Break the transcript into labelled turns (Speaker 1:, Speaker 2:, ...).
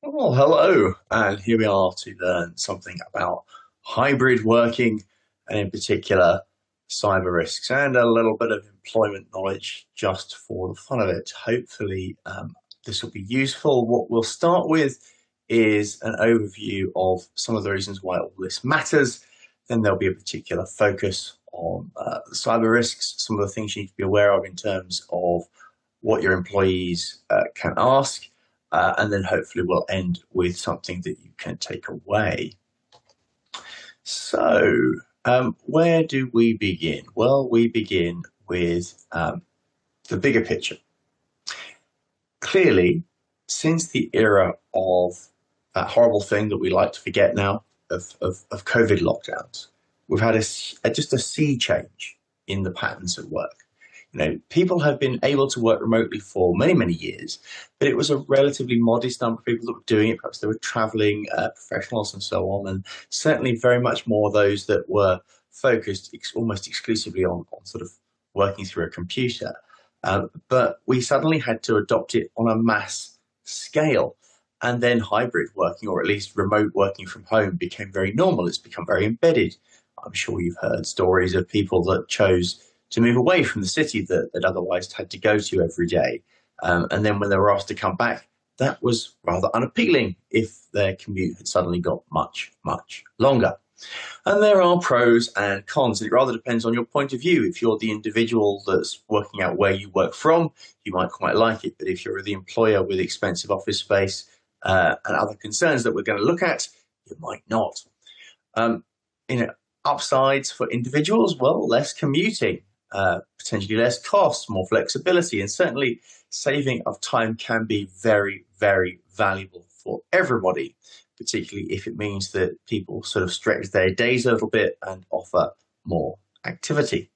Speaker 1: Oh, hello. And here we are to learn something about hybrid working and, in particular, cyber risks and a little bit of employment knowledge just for the fun of it. Hopefully, this will be useful. What we'll start with is an overview of some of the reasons why all this matters. Then there'll be a particular focus on cyber risks, some of the things you need to be aware of in terms of what your employees can ask, and then hopefully we'll end with something that you can take away. So, where do we begin? Well, we begin with the bigger picture. Clearly, since the era of that horrible thing that we like to forget now of COVID lockdowns, we've had just a sea change in the patterns of work. People have been able to work remotely for many, many years, but it was a relatively modest number of people that were doing it. Perhaps they were traveling professionals and so on, and certainly very much more those that were focused almost exclusively on sort of working through a computer. But we suddenly had to adopt it on a mass scale. And then hybrid working, or at least remote working from home, became very normal. It's become very embedded. I'm sure you've heard stories of people that chose to move away from the city that otherwise had to go to every day. And then when they were asked to come back, that was rather unappealing if their commute had suddenly got much, much longer. And there are pros and cons, and it rather depends on your point of view. If you're the individual that's working out where you work from, you might quite like it. But if you're the employer with expensive office space and other concerns that we're going to look at, you might not. Um, Upsides for individuals, well, less commuting, potentially less costs, more flexibility, and certainly saving of time can be very, very valuable for everybody, particularly if it means that people sort of stretch their days a little bit and offer more activity.